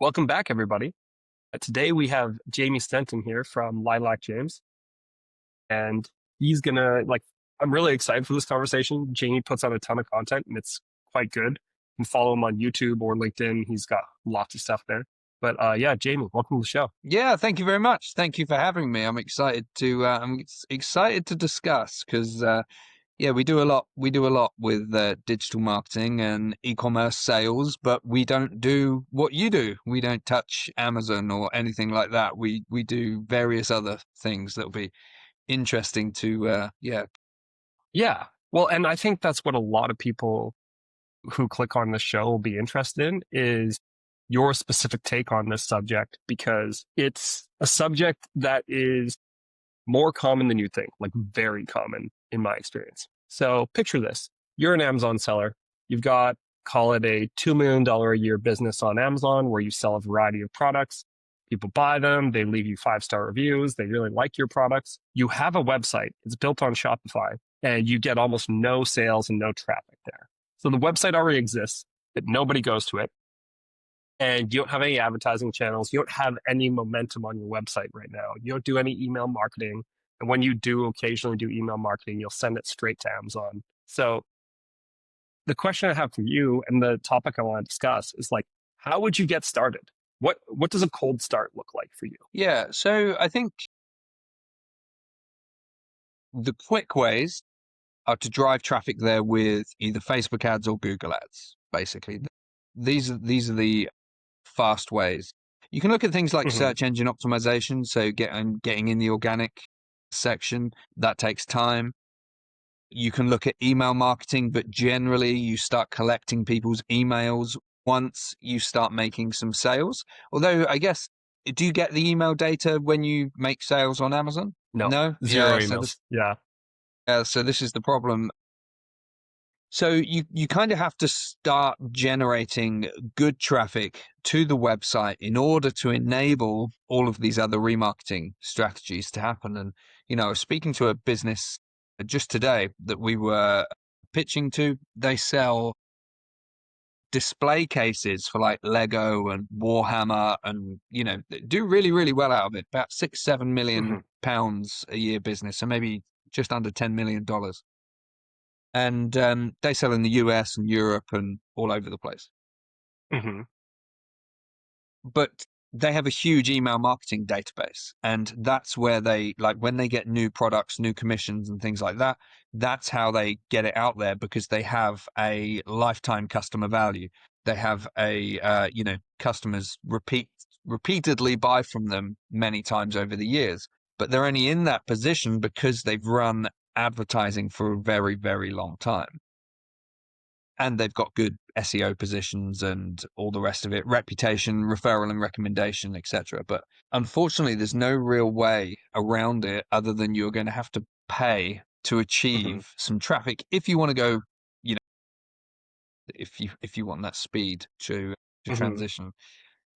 Welcome back, everybody. Today we have Jamie Stenton here from Lilac James, and he's I'm really excited for this conversation. Jamie puts out a ton of content, and it's quite good. You can follow him on YouTube or LinkedIn. He's got lots of stuff there. But yeah, Jamie, welcome to the show. Yeah, thank you very much. Thank you for having me. I'm excited to discuss because yeah, we do a lot. We do a lot with digital marketing and e-commerce sales, but we don't do what you do. We don't touch Amazon or anything like that. We do various other things that'll be interesting to yeah. Yeah, well, and I think that's what a lot of people who click on the show will be interested in is your specific take on this subject, because it's a subject that is more common than you think, like very common in my experience. So picture this. You're an Amazon seller. You've got, call it a $2 million a year business on Amazon where you sell a variety of products. People buy them. They leave you 5-star reviews. They really like your products. You have a website. It's built on Shopify, and you get almost no sales and no traffic there. So the website already exists, but nobody goes to it. And you don't have any advertising channels. You don't have any momentum on your website right now. You don't do any email marketing. And when you do occasionally do email marketing, you'll send it straight to Amazon. So the question I have for you and the topic I want to discuss is like, how would you get started? What does a cold start look like for you? Yeah, so I think the quick ways are to drive traffic there with either Facebook ads or Google ads, basically. These are the fast ways. You can look at things like Mm-hmm. search engine optimization, so getting in the organic section, that takes time. You can look at email marketing, but generally you start collecting people's emails once you start making some sales. Although I guess, do you get the email data when you make sales on Amazon? No, No? zero Yeah, emails. Yeah. so this is the problem. So you kind of have to start generating good traffic to the website in order to enable all of these other remarketing strategies to happen. And, I was speaking to a business just today that we were pitching to. They sell display cases for like Lego and Warhammer and, they do really, really well out of it. About 6-7 million Mm-hmm. pounds a year business. So maybe just under $10 million. And they sell in the US and Europe and all over the place. Mm-hmm. But they have a huge email marketing database, and that's where they, like, when they get new products, new commissions and things like that, that's how they get it out there, because they have a lifetime customer value. They have customers repeatedly buy from them many times over the years, but they're only in that position because they've run advertising for a very, very long time. And they've got good SEO positions and all the rest of it, reputation, referral and recommendation, etc. But unfortunately, there's no real way around it other than you're going to have to pay to Mm-hmm. achieve some traffic if you want to go, if you want that speed to Mm-hmm. transition.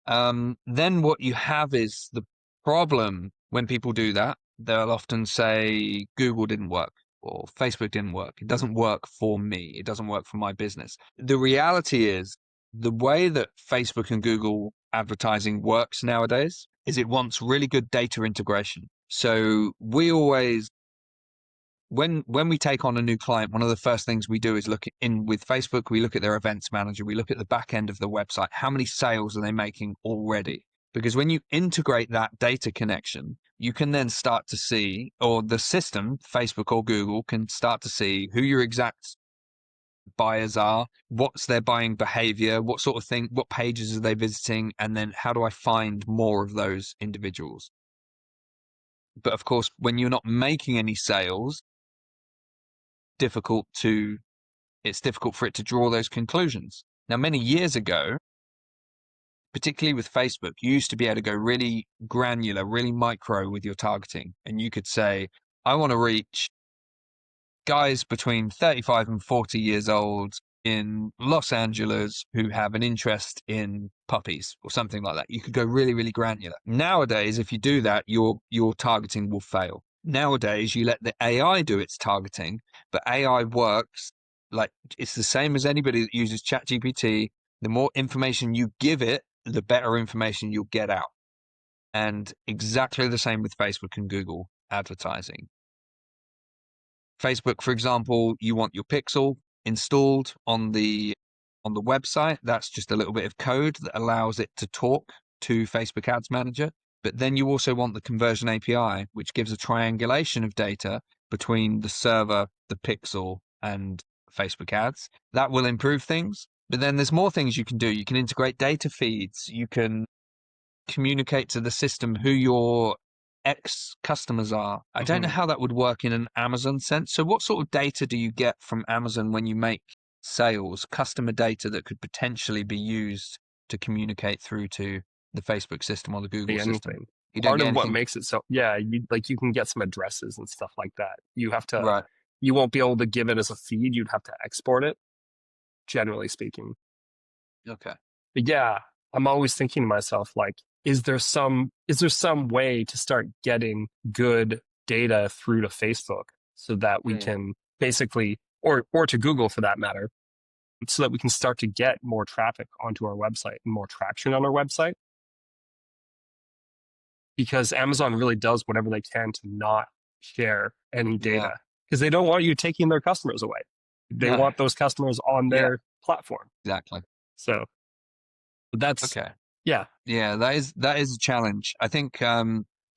Then what you have is the problem. When people do that, they'll often say Google didn't work or Facebook didn't work. It doesn't work for me. It doesn't work for my business. The reality is, the way that Facebook and Google advertising works nowadays is it wants really good data integration. So we always, when we take on a new client, one of the first things we do is look in with Facebook. We look at their events manager. We look at the back end of the website. How many sales are they making already? Because when you integrate that data connection, you can then start to see, or the system, Facebook or Google, can start to see who your exact buyers are, what's their buying behavior, what sort of thing, what pages are they visiting, and then how do I find more of those individuals? But of course, when you're not making any sales, it's difficult for it to draw those conclusions. Now, many years ago, particularly with Facebook, you used to be able to go really granular, really micro with your targeting. And you could say, I want to reach guys between 35 and 40 years old in Los Angeles who have an interest in puppies or something like that. You could go really, really granular. Nowadays, if you do that, your targeting will fail. Nowadays, you let the AI do its targeting, but AI works like it's the same as anybody that uses ChatGPT. The more information you give it, the better information you'll get out. And exactly the same with Facebook and Google advertising. Facebook, for example, you want your pixel installed on the website. That's just a little bit of code that allows it to talk to Facebook Ads Manager. But then you also want the conversion API, which gives a triangulation of data between the server, the pixel, and Facebook ads. That will improve things. But then there's more things you can do. You can integrate data feeds. You can communicate to the system who your ex customers are. I don't know Hmm. how that would work in an Amazon sense. So what sort of data do you get from Amazon when you make sales, customer data that could potentially be used to communicate through to the Facebook system or the Google system? Anything. You don't Part get of what anything. makes it so, yeah, you can get some addresses and stuff like that. Right. You won't be able to give it as a feed. You'd have to export it, generally speaking. Okay. But yeah, I'm always thinking to myself, like, is there some way to start getting good data through to Facebook so that we Mm. can basically, or to Google for that matter, so that we can start to get more traffic onto our website and more traction on our website? Because Amazon really does whatever they can to not share any Yeah. data because they don't want you taking their customers away. They No. want those customers on Yeah. their platform. Exactly. So that's, Okay. yeah. Yeah, that is a challenge. I think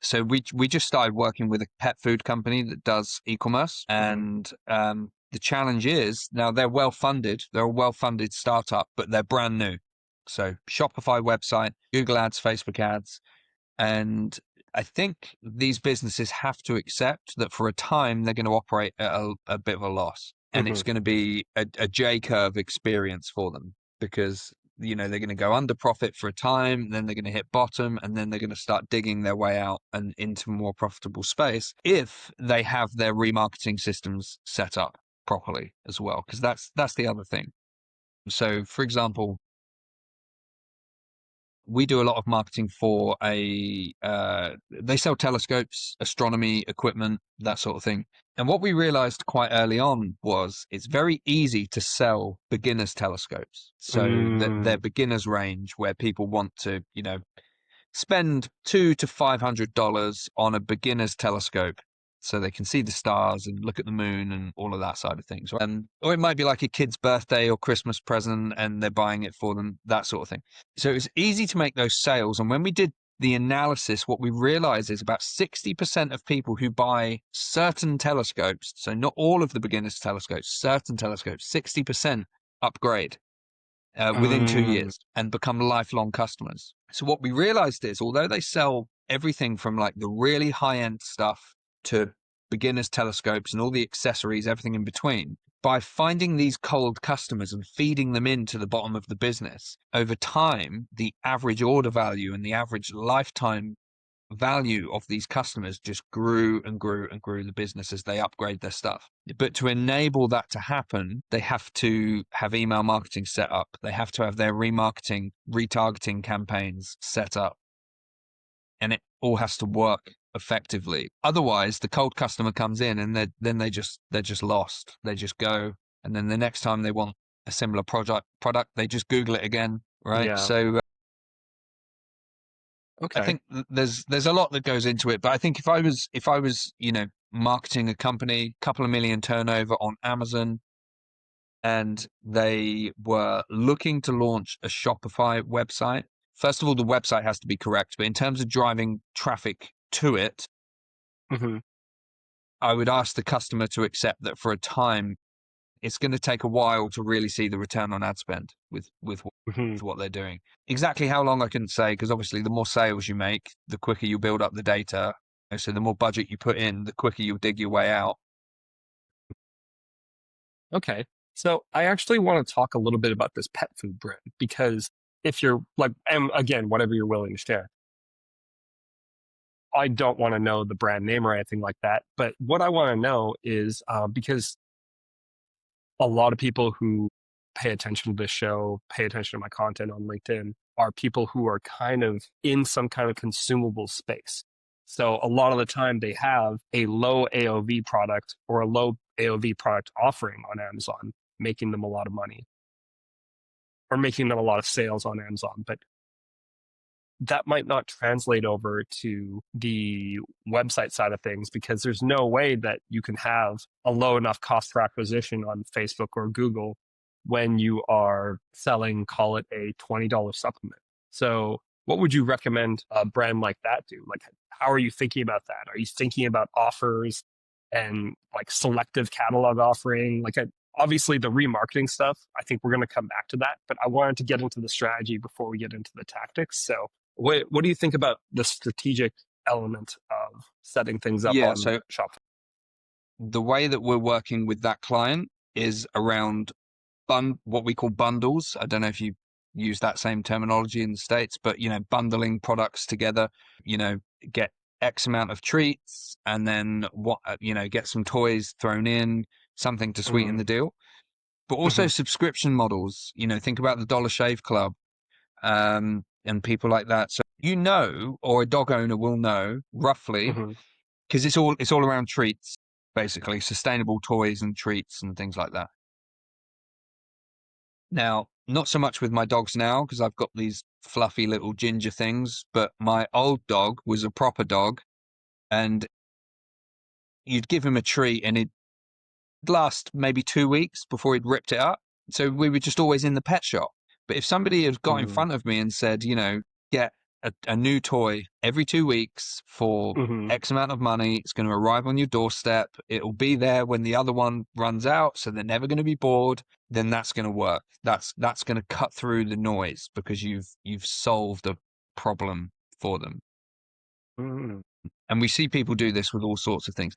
so we just started working with a pet food company that does e-commerce, Hmm. and the challenge is now they're well funded. They're a well-funded startup, but they're brand new. So Shopify website, Google Ads, Facebook ads, and I think these businesses have to accept that for a time they're going to operate at a bit of a loss. And Hmm. it's going to be a J curve experience for them because, they're going to go under profit for a time, then they're going to hit bottom, and then they're going to start digging their way out and into more profitable space if they have their remarketing systems set up properly as well. Because that's the other thing. So, for example, we do a lot of marketing for they sell telescopes, astronomy equipment, that sort of thing. And what we realized quite early on was it's very easy to sell beginners telescopes. So that Mm, their beginners range where people want to, spend $200 to $500 on a beginner's telescope so they can see the stars and look at the moon and all of that side of things. Or it might be like a kid's birthday or Christmas present and they're buying it for them, that sort of thing. So it's easy to make those sales. And when we did the analysis, what we realized is about 60% of people who buy certain telescopes, so not all of the beginner's telescopes, certain telescopes, 60% upgrade within 2 years and become lifelong customers. So what we realized is, although they sell everything from like the really high end stuff to beginners telescopes and all the accessories, everything in between, by finding these cold customers and feeding them into the bottom of the business over time, the average order value and the average lifetime value of these customers just grew and grew and grew the business as they upgrade their stuff. But to enable that to happen, they have to have email marketing set up. They have to have their remarketing, retargeting campaigns set up. And it all has to work effectively. Otherwise, the cold customer comes in and they're just lost. They just go, and then the next time they want a similar product, they just Google it again, right? yeah. So I Okay. think there's a lot that goes into it, but I think if I was marketing a company, couple of million turnover on Amazon, and they were looking to launch a Shopify website, first of all, the website has to be correct. But in terms of driving traffic to it, Hmm. I would ask the customer to accept that for a time, it's going to take a while to really see the return on ad spend Hmm. with what they're doing. Exactly how long I couldn't say, because obviously the more sales you make, the quicker you build up the data. So the more budget you put in, the quicker you'll dig your way out. Okay. So I actually want to talk a little bit about this pet food brand because if you're like, and again, whatever you're willing to share, I don't want to know the brand name or anything like that. But what I want to know is because a lot of people who pay attention to this show, pay attention to my content on LinkedIn, are people who are kind of in some kind of consumable space. So a lot of the time they have a low AOV product or a low AOV product offering on Amazon, making them a lot of money or making them a lot of sales on Amazon. But that might not translate over to the website side of things because there's no way that you can have a low enough cost per acquisition on Facebook or Google when you are selling, call it a $20 supplement. So what would you recommend a brand like that do? Like, how are you thinking about that? Are you thinking about offers and like selective catalog offering? Like, obviously the remarketing stuff, I think we're going to come back to that, but I wanted to get into the strategy before we get into the tactics. So what do you think about the strategic element of setting things up Yeah. on So Shopify? the way that we're working with that client is around what we call bundles. I don't know if you use that same terminology in the States, but, bundling products together, get X amount of treats and then get some toys thrown in, something to sweeten Mm-hmm. the deal. But also Mm-hmm. subscription models, think about the Dollar Shave Club, and people like that. So, or a dog owner will know roughly, Mm-hmm. because it's all around treats, basically sustainable toys and treats and things like that. Now, not so much with my dogs now because I've got these fluffy little ginger things, but my old dog was a proper dog, and you'd give him a treat and it'd last maybe 2 weeks before he'd ripped it up. So we were just always in the pet shop. But if somebody had got in front of me and said, get a new toy every 2 weeks for Mm-hmm. X amount of money, it's going to arrive on your doorstep, it'll be there when the other one runs out, so they're never going to be bored, then that's going to work. That's going to cut through the noise because you've solved a problem for them. Mm-hmm. And we see people do this with all sorts of things.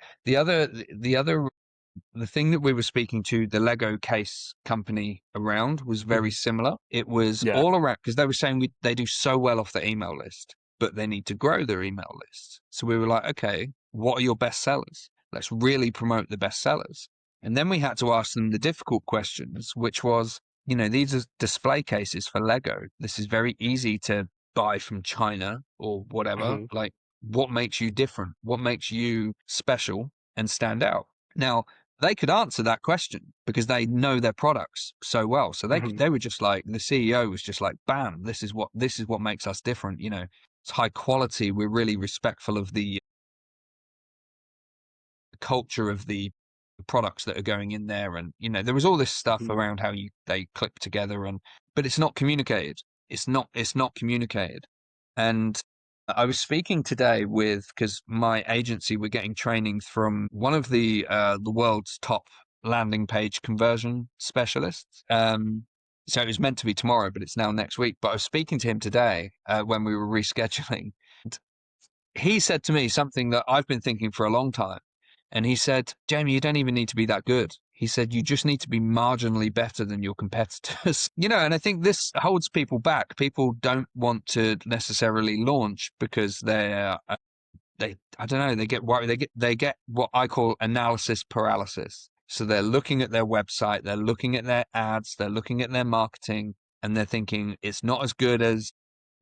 The thing that we were speaking to the Lego case company around was very Mm-hmm. similar. It was Yeah. all around because they were saying they do so well off the email list, but they need to grow their email list. So we were like, okay, what are your best sellers? Let's really promote the best sellers. And then we had to ask them the difficult questions, which was, these are display cases for Lego. This is very easy to buy from China or whatever. Mm-hmm. Like, what makes you different? What makes you special and stand out? Now, they could answer that question because they know their products so well. So Mm-hmm. they were just like, the CEO was just like, bam, this is what makes us different. It's high quality. We're really respectful of the culture of the products that are going in there. And, there was all this stuff Mm-hmm. around how they clip together, but it's not communicated. It's not communicated. And I was speaking today because my agency, we're getting training from one of the world's top landing page conversion specialists. So it was meant to be tomorrow, but it's now next week. But I was speaking to him today when we were rescheduling. And he said to me something that I've been thinking for a long time. And he said, Jamie, you don't even need to be that good. He said, you just need to be marginally better than your competitors. And I think this holds people back. People don't want to necessarily launch because I don't know, they get worried. They get what I call analysis paralysis. So they're looking at their website, they're looking at their ads, they're looking at their marketing, and they're thinking it's not as good as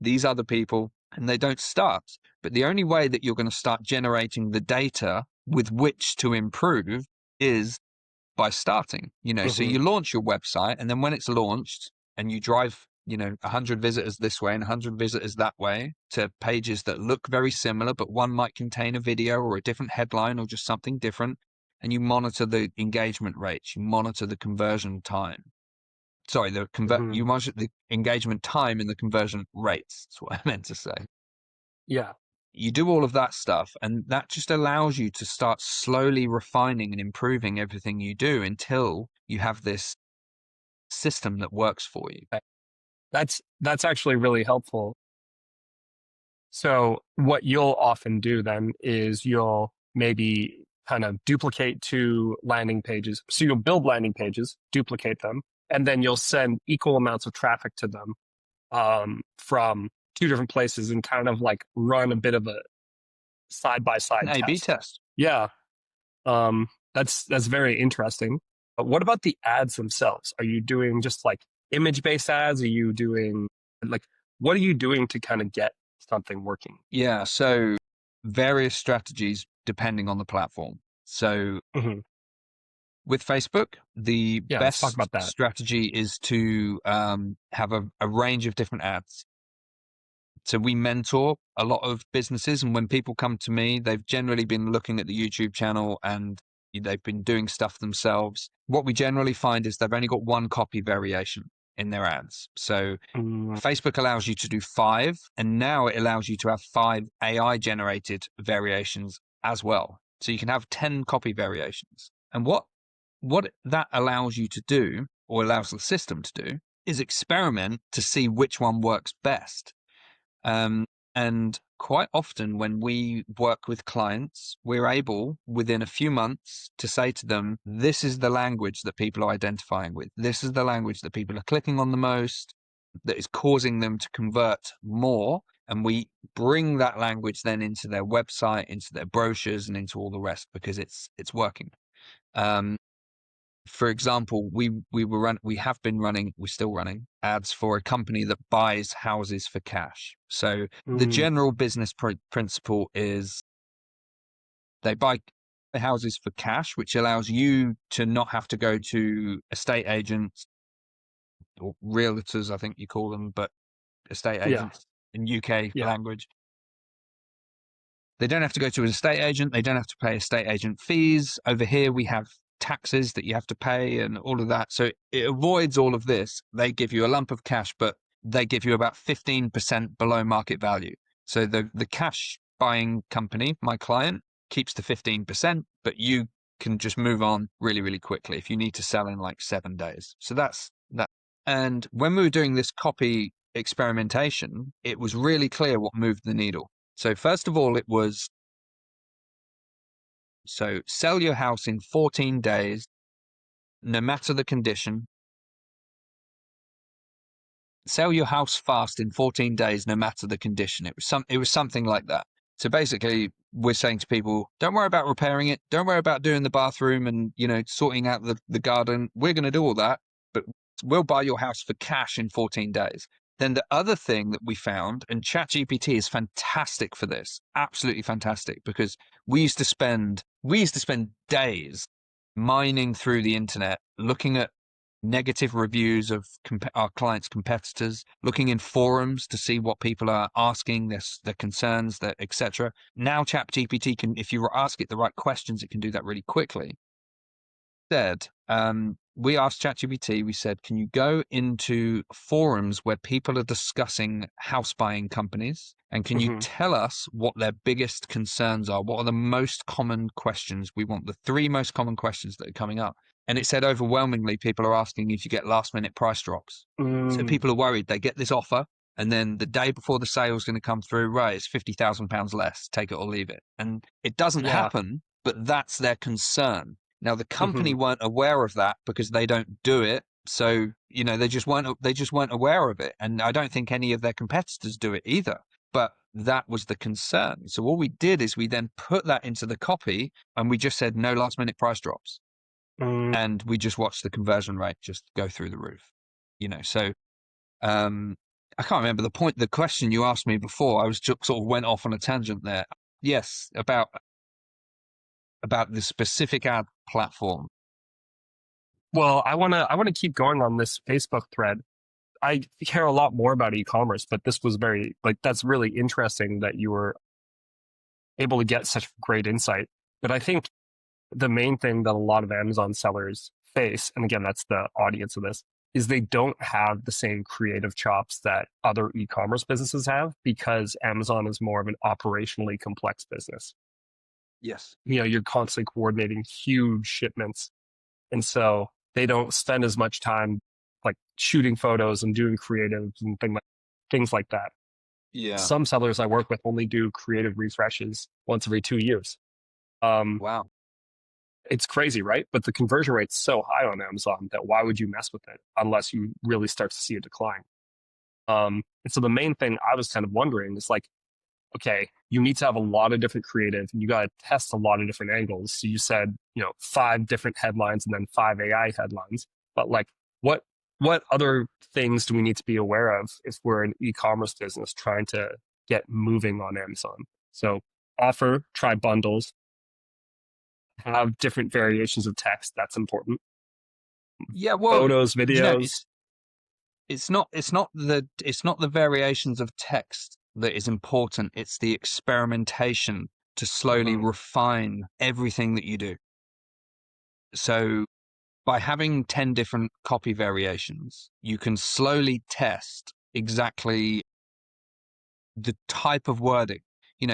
these other people, and they don't start. But the only way that you're going to start generating the data with which to improve is by starting. So Mm-hmm. you launch your website, and then when it's launched and you drive 100 visitors this way and 100 visitors that way to pages that look very similar, but one might contain a video or a different headline or just something different, and you monitor the engagement rates, you monitor the conversion time. Sorry, Mm-hmm. you monitor the engagement time and the conversion rates. That's what I meant to say. Yeah. You do all of that stuff, and that just allows you to start slowly refining and improving everything you do until you have this system that works for you. That's actually really helpful. So what you'll often do then is you'll maybe kind of duplicate two landing pages. So you'll build landing pages, duplicate them, and then you'll send equal amounts of traffic to them from two different places and kind of like run a bit of a side by An side A/B test. test. Yeah, that's very interesting. But what about the ads themselves? Are you doing just like image based ads? Are you doing like what are you doing to kind of get something working? Yeah, so various strategies depending on the platform. So Mm-hmm. with Facebook, the Yeah, let's talk best about that. strategy is to have a range of different ads. So we mentor a lot of businesses, and when people come to me, they've generally been looking at the YouTube channel and they've been doing stuff themselves. What we generally find is they've only got one copy variation in their ads. So Mm, Facebook allows you to do 5, and now it allows you to have 5 AI generated variations as well. So you can have 10 copy variations. And what that allows you to do, or allows the system to do, is experiment to see which one works best. And quite often when we work with clients, we're able within a few months to say to them, this is the language that people are identifying with. This is the language that people are clicking on the most, that is causing them to convert more. And we bring that language then into their website, into their brochures, and into all the rest, because it's working. For example, we have been running, we're still running ads for a company that buys houses for cash. So the mm, general business principle is they buy houses for cash, which allows you to not have to go to estate agents or realtors, I think you call them, but estate yeah, agents in UK yeah. language. They don't have to go to an estate agent. They don't have to pay estate agent fees. Over here, we have taxes that you have to pay and all of that. So it avoids all of this. They give you a lump of cash, but they give you about 15% below market value. So the cash buying company, my client, keeps the 15%, but you can just move on really, really quickly if you need to sell in like 7 days. So that's that. And when we were doing this copy experimentation, it was really clear what moved the needle. So first of all, it was, so sell your house in 14 days, no matter the condition. Sell your house fast in 14 days, no matter the condition. It was something like that. So basically, we're saying to people, don't worry about repairing it. Don't worry about doing the bathroom and, sorting out the garden. We're going to do all that, but we'll buy your house for cash in 14 days. Then the other thing that we found, and ChatGPT is fantastic for this, absolutely fantastic, because we used to spend days mining through the internet, looking at negative reviews of our clients' competitors, looking in forums to see what people are asking, their concerns, their etc. Now ChatGPT can, if you ask it the right questions, it can do that really quickly. Instead, we asked ChatGPT, we said, can you go into forums where people are discussing house buying companies? And can you Hmm. tell us what their biggest concerns are? What are the most common questions? We want the 3 most common questions that are coming up. And it said overwhelmingly, people are asking if you get last minute price drops. So Mm, people are worried they get this offer, and then the day before the sale is going to come through, right, it's £50,000 less, take it or leave it. And it doesn't yeah. happen, but that's their concern. Now the company Hmm. weren't aware of that because they don't do it. So, they just weren't aware of it. And I don't think any of their competitors do it either. But that was the concern. So what we did is we then put that into the copy and we just said no last minute price drops. Mm, And we just watched the conversion rate just go through the roof. So I can't remember the question you asked me before. I was just sort of went off on a tangent there. Yes, about the specific ad platform. well, I want to keep going on this Facebook thread. I care a lot more about e-commerce, but this was very that's really interesting that you were able to get such great insight. But I think the main thing that a lot of Amazon sellers face, and again, that's the audience of this, is they don't have the same creative chops that other e-commerce businesses have because Amazon is more of an operationally complex business. Yes. You're constantly coordinating huge shipments. And so they don't spend as much time like shooting photos and doing creatives and things like that. Yeah. Some sellers I work with only do creative refreshes once every 2 years. Um, Wow. it's crazy, right? But the conversion rate's so high on Amazon that why would you mess with it unless you really start to see a decline? And so the main thing I was kind of wondering is okay, you need to have a lot of different creative and you got to test a lot of different angles. So you said, 5 different headlines and then 5 AI headlines, but what, what other things do we need to be aware of if we're an e-commerce business trying to get moving on Amazon? So try bundles, have different variations of text. That's important. Yeah. Well, Photos, videos. it's not the variations of text that is important. It's the experimentation to slowly Hmm. refine everything that you do. So by having 10 different copy variations, you can slowly test exactly the type of wording.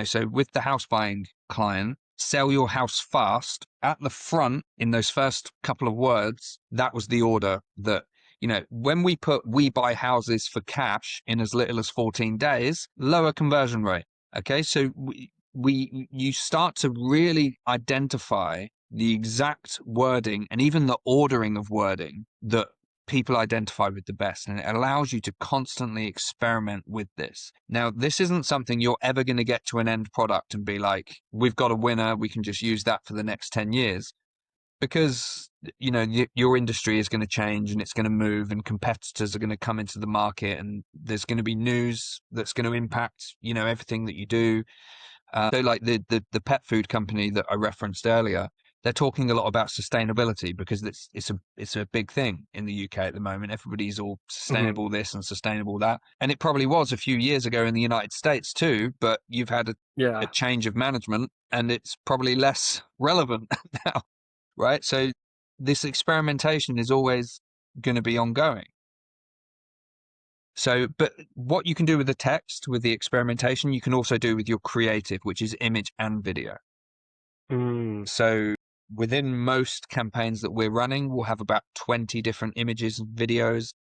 So with the house buying client, sell your house fast at the front in those first couple of words, that was the order that, when we put we buy houses for cash in as little as 14 days, lower conversion rate. Okay. So you start to really identify the exact wording and even the ordering of wording that people identify with the best, and it allows you to constantly experiment with this. Now, this isn't something you're ever going to get to an end product and be like, we've got a winner, we can just use that for the next 10 years, because your industry is going to change and it's going to move, and competitors are going to come into the market, and there's going to be news that's going to impact everything that you do. So like the pet food company that I referenced earlier, they're talking a lot about sustainability because it's a big thing in the UK at the moment. Everybody's all Hmm. sustainable this and sustainable that. And it probably was a few years ago in the United States too, but you've had a Yeah. change of management and it's probably less relevant now, right? So this experimentation is always going to be ongoing. So, but what you can do with the text, with the experimentation, you can also do with your creative, which is image and video. Mm. So within most campaigns that we're running, we'll have about 20 different images and videos,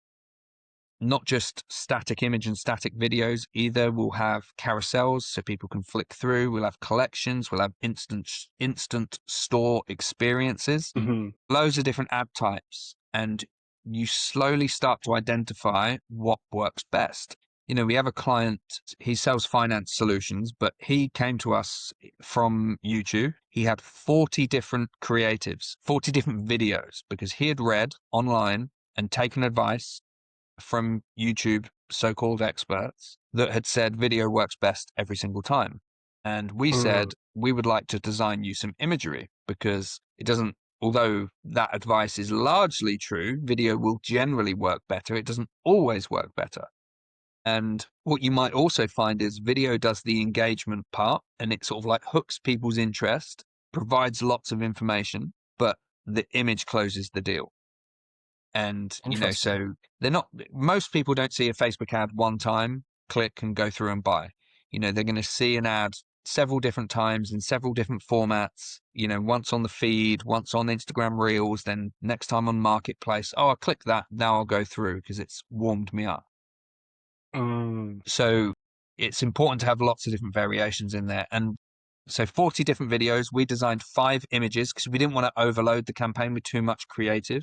not just static image and static videos either. We'll have carousels so people can flick through. We'll have collections. We'll have instant store experiences, Hmm. loads of different ad types. And you slowly start to identify what works best. We have a client, he sells finance solutions, but he came to us from YouTube. He had 40 different creatives, 40 different videos, because he had read online and taken advice from YouTube so-called experts that had said video works best every single time. And we said, Mm. we would like to design you some imagery because it doesn't, although that advice is largely true, video will generally work better. It doesn't always work better. And what you might also find is video does the engagement part and it sort of like hooks people's interest, provides lots of information, but the image closes the deal. And, Interesting. so most people don't see a Facebook ad one time, click and go through and buy. They're going to see an ad several different times in several different formats, once on the feed, once on Instagram Reels, then next time on Marketplace. Oh, I'll click that. Now I'll go through because it's warmed me up. Mm. So it's important to have lots of different variations in there. And so 40 different videos. We designed 5 images because we didn't want to overload the campaign with too much creative,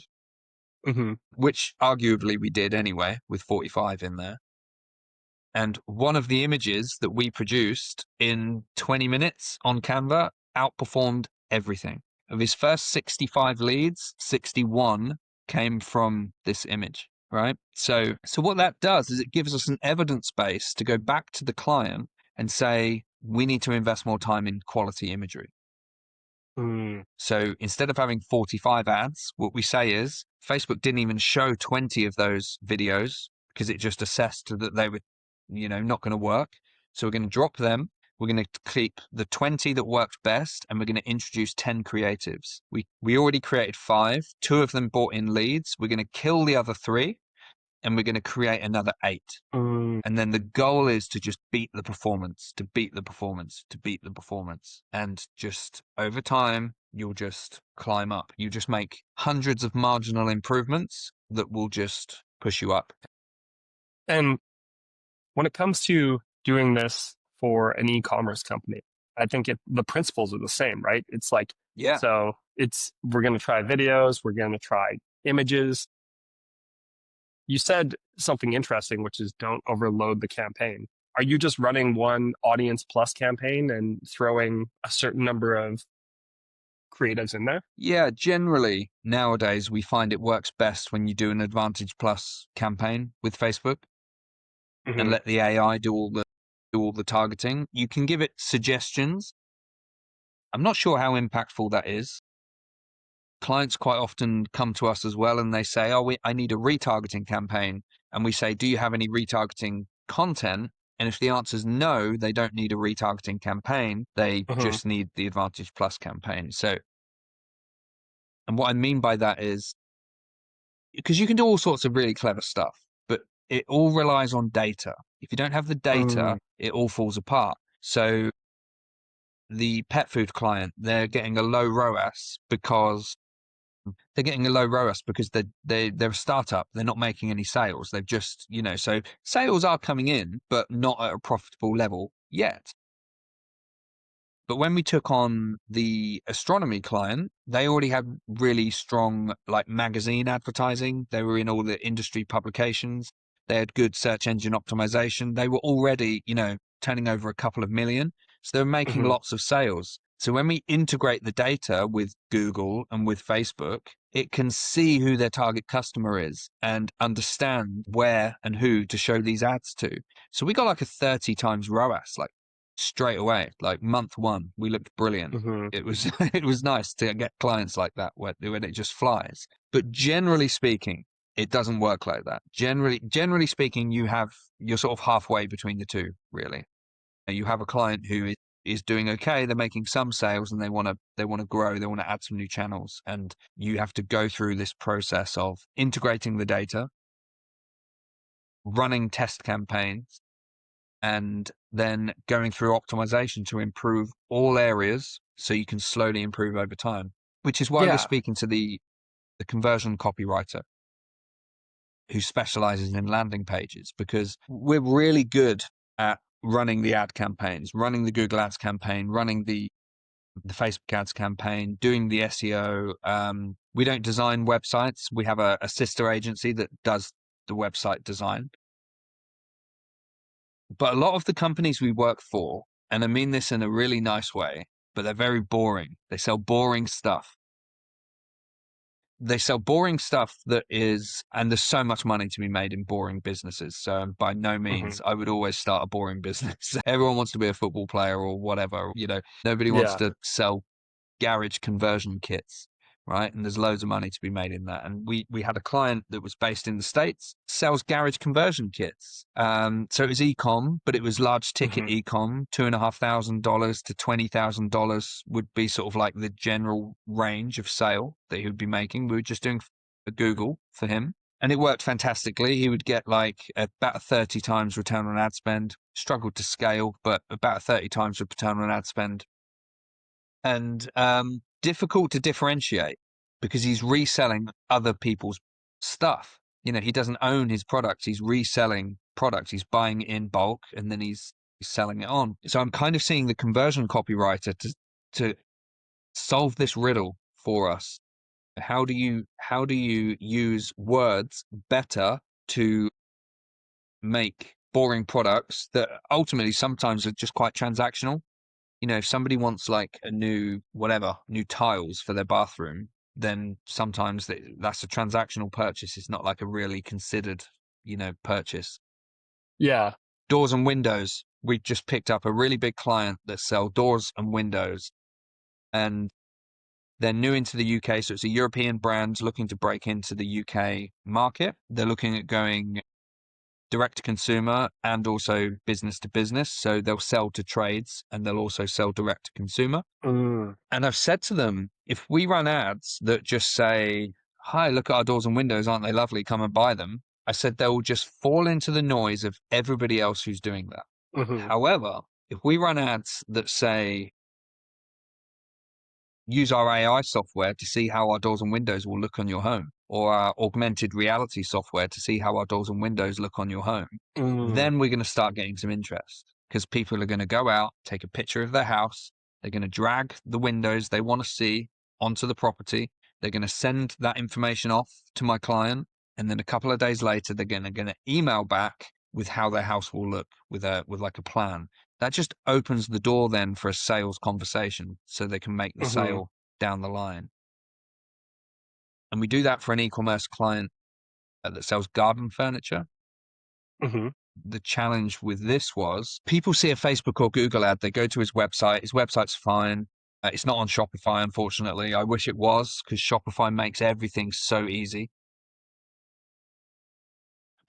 Hmm. which arguably we did anyway with 45 in there. And one of the images that we produced in 20 minutes on Canva outperformed everything. Of his first 65 leads, 61 came from this image, right? So what that does is it gives us an evidence base to go back to the client and say, we need to invest more time in quality imagery. Mm. So instead of having 45 ads, what we say is Facebook didn't even show 20 of those videos because it just assessed that they were, not going to work. So we're going to drop them. We're going to keep the 20 that worked best, and we're going to introduce 10 creatives. We already created 5. 2 of them brought in leads. We're going to kill the other 3, and we're going to create another 8. Mm. And then the goal is to just beat the performance, to beat the performance, to beat the performance. And just over time, you'll just climb up. You just make hundreds of marginal improvements that will just push you up. And when it comes to doing this for an e-commerce company, I think the principles are the same, right? It's like, Yeah. so we're going to try videos, we're going to try images. You said something interesting, which is don't overload the campaign. Are you just running one audience plus campaign and throwing a certain number of creatives in there? Yeah, generally nowadays we find it works best when you do an Advantage Plus campaign with Facebook and Hmm. let the AI do all the targeting. You can give it suggestions. I'm not sure how impactful that is. Clients quite often come to us as well and they say, I need a retargeting campaign. And we say, do you have any retargeting content? And if the answer is no, they don't need a retargeting campaign. They Hmm. just need the Advantage Plus campaign. So, and what I mean by that is because you can do all sorts of really clever stuff, but it all relies on data. If you don't have the data, Mm. it all falls apart. So the pet food client, they're getting a low ROAS because they're a startup. They're not making any sales. They've just, so sales are coming in, but not at a profitable level yet. But when we took on the astronomy client, they already had really strong like magazine advertising. They were in all the industry publications. They had good search engine optimization. They were already, turning over a couple of million. So they're making Hmm. lots of sales. So when we integrate the data with Google and with Facebook, it can see who their target customer is and understand where and who to show these ads to. So we got like a 30 times ROAS, like straight away, like month one. We looked brilliant. Hmm. It was it was nice to get clients like that when it just flies. But generally speaking, it doesn't work like that. Generally speaking, you're sort of halfway between the two, really. You have a client who is doing okay, they're making some sales and they want to grow, they want to add some new channels, and you have to go through this process of integrating the data, running test campaigns, and then going through optimization to improve all areas so you can slowly improve over time, which is why we're Yeah. speaking to the conversion copywriter who specializes in landing pages, because we're really good at running the ad campaigns, running the Google Ads campaign, running the Facebook ads campaign, doing the SEO. We don't design websites. We have a sister agency that does the website design. But a lot of the companies we work for, and I mean this in a really nice way, but they're very boring. They sell boring stuff. They sell boring stuff and there's so much money to be made in boring businesses. So by no Hmm. means, I would always start a boring business. Everyone wants to be a football player or whatever, nobody wants Yeah. to sell garage conversion kits, right? And there's loads of money to be made in that. And we had a client that was based in the States, sells garage conversion kits. So it was e-com, but it was large ticket Hmm. e-com. $2,500 to $20,000 would be sort of like the general range of sale that he would be making. We were just doing a Google for him. And it worked fantastically. He would get like about a 30 times return on ad spend. Struggled to scale, but about a 30 times return on ad spend, and difficult to differentiate because he's reselling other people's stuff. He doesn't own his products. He's reselling products. He's buying it in bulk and then he's selling it on. So I'm kind of seeing the conversion copywriter to solve this riddle for us. How do you use words better to make boring products that ultimately sometimes are just quite transactional? If somebody wants like a new tiles for their bathroom, then sometimes that's a transactional purchase. It's not like a really considered, purchase. Yeah. Doors and windows. We just picked up a really big client that sell doors and windows, and they're new into the UK. So it's a European brand looking to break into the UK market. They're looking at going direct to consumer and also business to business. So they'll sell to trades and they'll also sell direct to consumer. Mm. And I've said to them, if we run ads that just say, hi, look at our doors and windows, aren't they lovely? Come and buy them. I said they will just fall into the noise of everybody else who's doing that. Hmm. However, if we run ads that say, use our AI software to see how our doors and windows will look on your home, or our augmented reality software to see how our doors and windows look on your home, Mm. then we're going to start getting some interest because people are going to go out, take a picture of their house. They're going to drag the windows they want to see onto the property. They're going to send that information off to my client. And then a couple of days later, they're going to email back with how their house will look with like a plan. That just opens the door then for a sales conversation so they can make the Hmm. sale down the line. And we do that for an e-commerce client that sells garden furniture. Hmm. The challenge with this was people see a Facebook or Google ad, they go to his website. His website's fine. It's not on Shopify, unfortunately. I wish it was because Shopify makes everything so easy.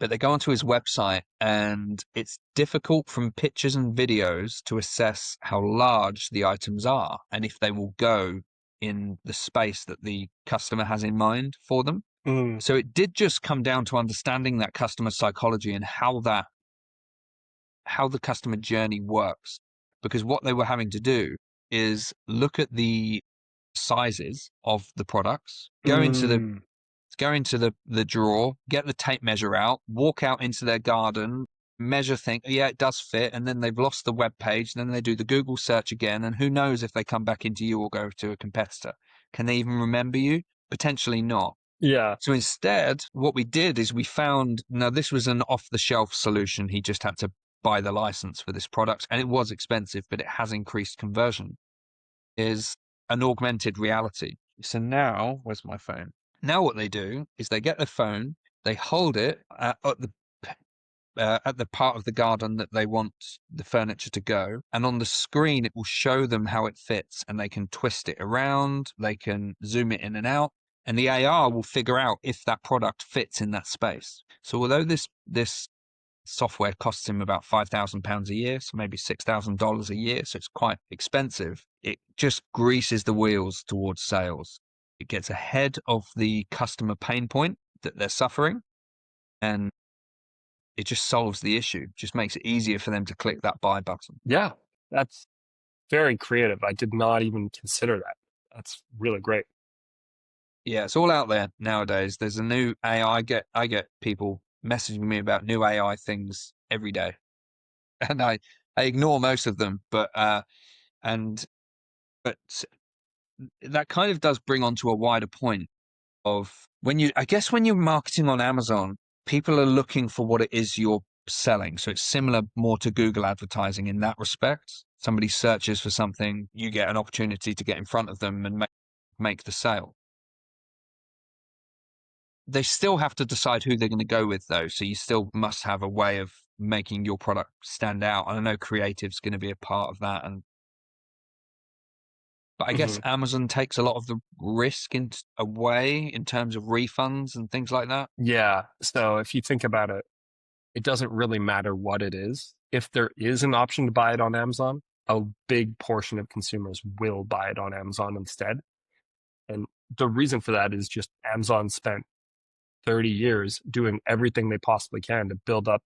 but they go onto his website and it's difficult from pictures and videos to assess how large the items are and if they will go in the space that the customer has in mind for them. Mm. So it did just come down to understanding that customer psychology and how the customer journey works. Because what they were having to do is look at the sizes of the products, Mm. go into the drawer, get the tape measure out, walk out into their garden, measure, think, yeah, it does fit, and then they've lost the web page, and then they do the Google search again, and who knows if they come back into you or go to a competitor. Can they even remember you? Potentially not. Yeah. So instead, what we did is we found, now this was an off-the-shelf solution. He just had to buy the license for this product, and it was expensive, but it has increased conversion, is an augmented reality. So now, where's my phone? Now what they do is they get their phone, they hold it at the part of the garden that they want the furniture to go, and on the screen it will show them how it fits, and they can twist it around, they can zoom it in and out, and the AR will figure out if that product fits in that space. So although this software costs him about £5,000 a year, so maybe $6,000 a year, so it's quite expensive, it just greases the wheels towards sales. It gets ahead of the customer pain point that they're suffering, and it just solves the issue, just makes it easier for them to click that buy button. Yeah. That's very creative. I did not even consider that. That's really great. Yeah, it's all out there nowadays. There's a new AI. I get people messaging me about new AI things every day, and I ignore most of them, and but that kind of does bring on to a wider point of I guess when you're marketing on Amazon, people are looking for what it is you're selling. So it's similar more to Google advertising in that respect. Somebody searches for something, you get an opportunity to get in front of them and make the sale. They still have to decide who they're going to go with, though. So you still must have a way of making your product stand out. And I know creative's going to be a part of that. But I guess Mhm. Amazon takes a lot of the risk away in terms of refunds and things like that. Yeah. So if you think about it, it doesn't really matter what it is. If there is an option to buy it on Amazon, a big portion of consumers will buy it on Amazon instead. And the reason for that is just Amazon spent 30 years doing everything they possibly can to build up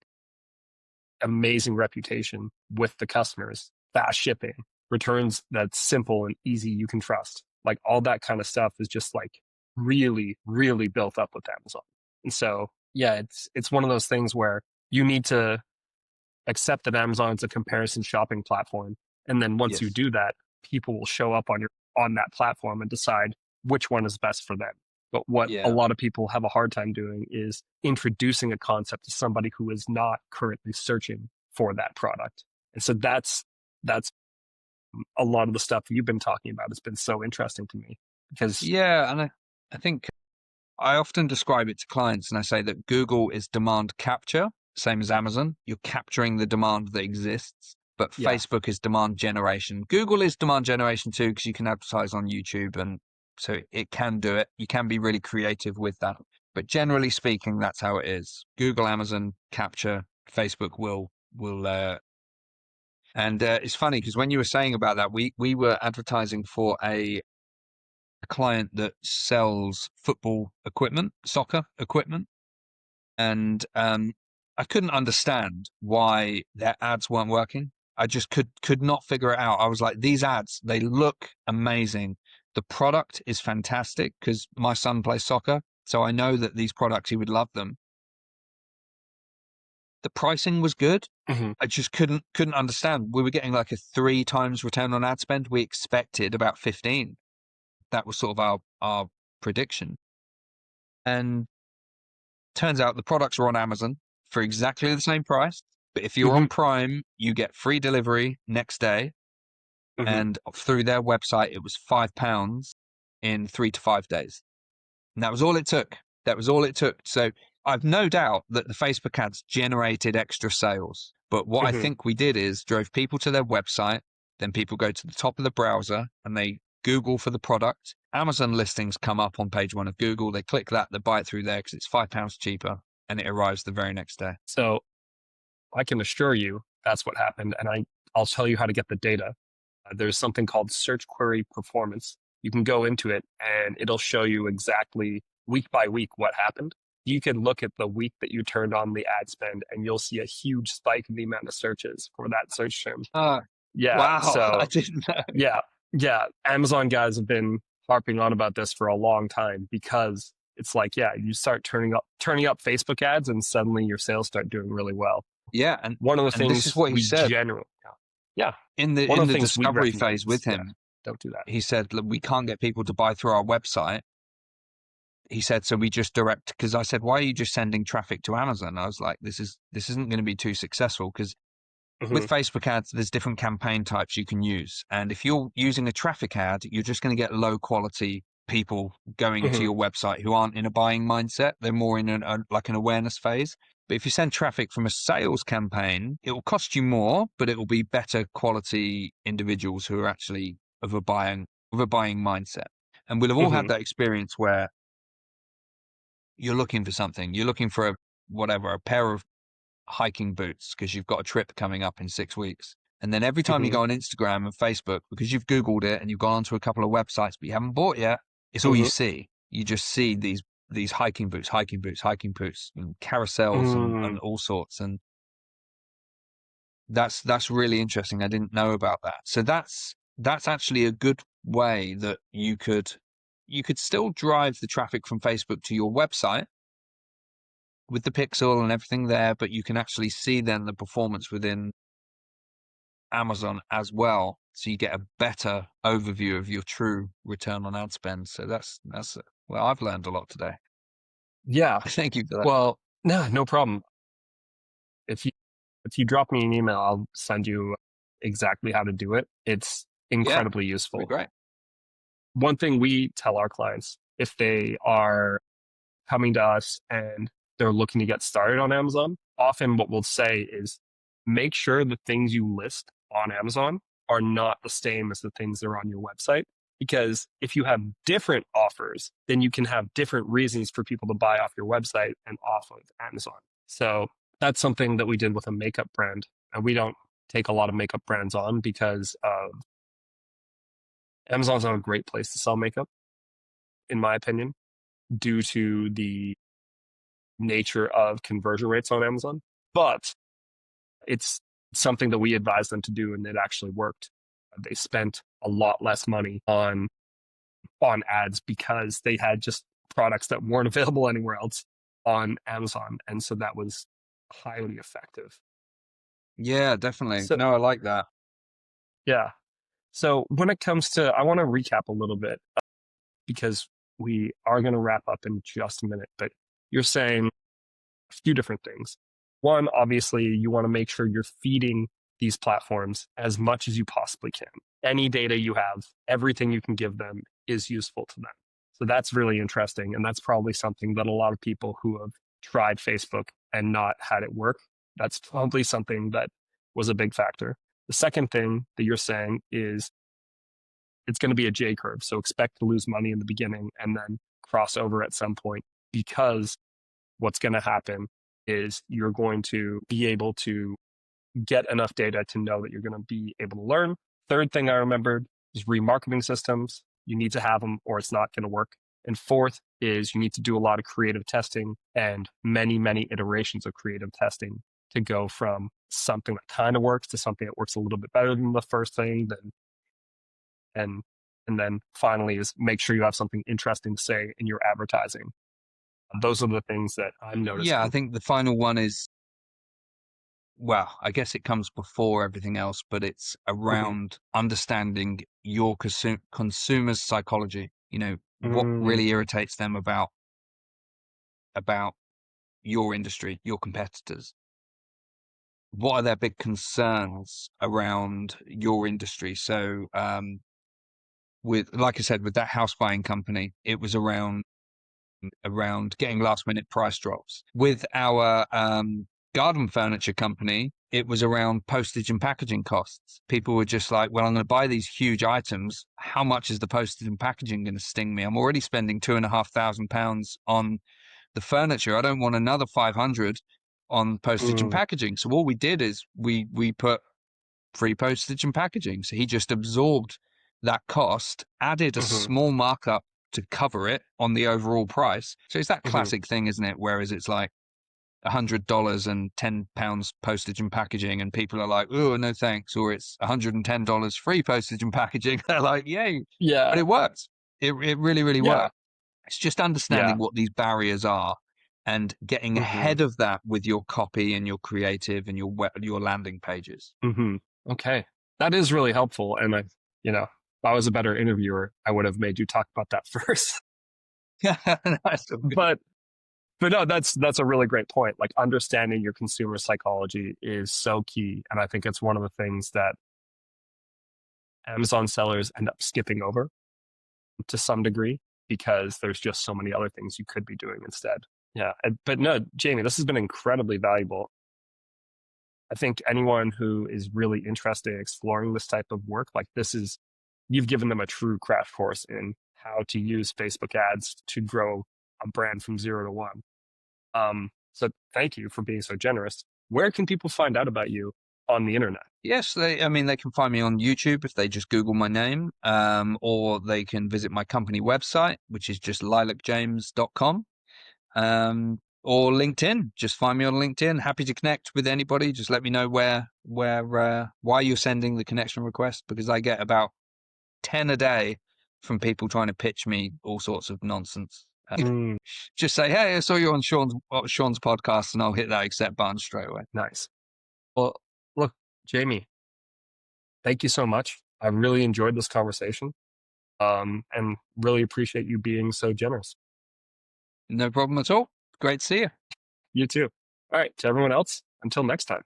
amazing reputation with the customers, fast shipping, returns that's simple and easy, you can trust. Like all that kind of stuff is just like really, really built up with Amazon. And so, yeah, it's one of those things where you need to accept that Amazon is a comparison shopping platform. And then once you Yes. do that, people will show up on that platform and decide which one is best for them. But what a Yeah. lot of people have a hard time doing is introducing a concept to somebody who is not currently searching for that product. And so that's a lot of the stuff you've been talking about has been so interesting to me because Yeah. And I think I often describe it to clients and I say that Google is demand capture, same as Amazon. You're capturing the demand that exists, but yeah. Facebook is demand generation. Google is demand generation too, because you can advertise on YouTube, and so it can do it. You can be really creative with that. But generally speaking, that's how it is. Google, Amazon capture, Facebook will and it's funny because when you were saying about that, we were advertising for a client that sells football equipment, soccer equipment, and I couldn't understand why their ads weren't working. I just could not figure it out. I was like, these ads, they look amazing. The product is fantastic because my son plays soccer, so I know that these products he would love them. The pricing was good. Mm-hmm. I just couldn't understand. We were getting like a 3 times return on ad spend. We expected about 15. That was sort of our prediction. And turns out the products are on Amazon for exactly the same price. But if you're Mm-hmm. on Prime, you get free delivery next day. Mm-hmm. And through their website, it was £5 in 3 to 5 days. And that was all it took. That was all it took. So I've no doubt that the Facebook ads generated extra sales. But what I Mm-hmm. think we did is drove people to their website. Then people go to the top of the browser and they Google for the product. Amazon listings come up on page 1 of Google. They click that, they buy it through there because it's £5 cheaper. and it arrives the very next day. So I can assure you that's what happened. And I'll tell you how to get the data. There's something called search query performance. You can go into it and it'll show you exactly week by week what happened. You can look at the week that you turned on the ad spend and you'll see a huge spike in the amount of searches for that search term. Uh, Yeah. wow, I So didn't know. yeah, yeah. Amazon guys have been harping on about this for a long time because it's like, yeah, you start turning up Facebook ads and suddenly your sales start doing really well. Yeah, One of the and this is things what he we said generally, yeah, in the one in of the the things we discovery recommend phase is, with yeah, him. don't do that. He said, look, we can't get people to buy through our website. He said, so we just direct, because I said, why are you just sending traffic to Amazon? I was like, this isn't going to be too successful, because Hmm. with Facebook ads, there's different campaign types you can use. And if you're using a traffic ad, you're just going to get low quality people going to Hmm. your website who aren't in a buying mindset. They're more in like an awareness phase. But if you send traffic from a sales campaign, it will cost you more, but it will be better quality individuals who are actually of a buying mindset. And we'll have all had Hmm. that experience where you're looking for something. You're looking for a pair of hiking boots because you've got a trip coming up in 6 weeks. And then every time you Hmm. go on Instagram and Facebook, because you've Googled it and you've gone onto a couple of websites, but you haven't bought yet, it's all you Hmm. see. You just see these hiking boots, and carousels Hmm. and all sorts. And that's really interesting. I didn't know about that. So that's actually a good way that you could still drive the traffic from Facebook to your website with the pixel and everything there, but you can actually see then the performance within Amazon as well. So you get a better overview of your true return on ad spend. So well, I've learned a lot today. Yeah. Thank you for that. Well, no problem. If you if you drop me an email, I'll send you exactly how to do it. It's Yeah, incredibly that'd be useful. great. One thing we tell our clients if they are coming to us and they're looking to get started on Amazon, often what we'll say is make sure the things you list on Amazon are not the same as the things that are on your website. Because if you have different offers, then you can have different reasons for people to buy off your website and off of Amazon. So that's something that we did with a makeup brand. And we don't take a lot of makeup brands on because Amazon's not a great place to sell makeup, in my opinion, due to the nature of conversion rates on Amazon, but it's something that we advised them to do, and it actually worked. They spent a lot less money on ads because they had just products that weren't available anywhere else on Amazon, and so that was highly effective. Yeah, definitely. So No, I like that. yeah. So when it comes to, I want to recap a little bit because we are going to wrap up in just a minute. But you're saying a few different things. One, obviously, you want to make sure you're feeding these platforms as much as you possibly can. Any data you have, everything you can give them is useful to them. So that's really interesting. And that's probably something that a lot of people who have tried Facebook and not had it work, that's probably something that was a big factor. The second thing that you're saying is it's going to be a J curve. So expect to lose money in the beginning and then cross over at some point because what's going to happen is you're going to be able to get enough data to know that you're going to be able to learn. Third thing I remembered is remarketing systems. You need to have them or it's not going to work. And fourth is you need to do a lot of creative testing and many, many iterations of creative testing to go from something that kind of works to something that works a little bit better than the first thing. And, and then finally is make sure you have something interesting to say in your advertising. Those are the things that I'm Yeah, I noticing. think the final one is, well, I guess it comes before everything else, but it's Mhm. around understanding your consumer's psychology. What Mm, really irritates them about your industry, your competitors. What are their big concerns around your industry? So, like I said, with that house buying company, it was around getting last minute price drops. With our garden furniture company, it was around postage and packaging costs. People were just like, well, I'm going to buy these huge items. How much is the postage and packaging going to sting me? I'm already spending £2,500 on the furniture. I don't want another 500 on postage and Mm, packaging. So all we did is we put free postage and packaging. So he just absorbed that cost, added a hmm small markup to cover it on the overall price. So it's that hmm classic thing, isn't it? Whereas it's like $100 and £10 postage and packaging, and people are like, "Oh, no thanks," or it's $110 free postage and packaging. They're like, "Yay!" But Yeah. it works. It really, really Yeah. works. It's just understanding Yeah. what these barriers are and getting hmm ahead of that with your copy and your creative and your landing pages. hmm Okay. That is really helpful. And if I was a better interviewer, I would have made you talk about that first. That's so good. but but no, that's a really great point. Like understanding your consumer psychology is so key. And I think it's one of the things that Amazon sellers end up skipping over to some degree because there's just so many other things you could be doing instead. Yeah. But no, Jamie, this has been incredibly valuable. I think anyone who is really interested in exploring this type of work, like you've given them a true crash course in how to use Facebook ads to grow a brand from 0 to 1. So thank you for being so generous. Where can people find out about you on the internet? Yes, I mean, they can find me on YouTube if they just Google my name, or they can visit my company website, which is just lilacjames.com, or LinkedIn. Just find me on LinkedIn. Happy to connect with anybody. Just let me know why you're sending the connection request, because I get about 10 a day from people trying to pitch me all sorts of nonsense. Mm, Just say, "Hey, I saw you on Sean's podcast," and I'll hit that accept button straight away. nice. Well, look, Jamie, thank you so much. I really enjoyed this conversation, and really appreciate you being so generous. No problem at all. Great to see you. You too. All right, to everyone else, until next time.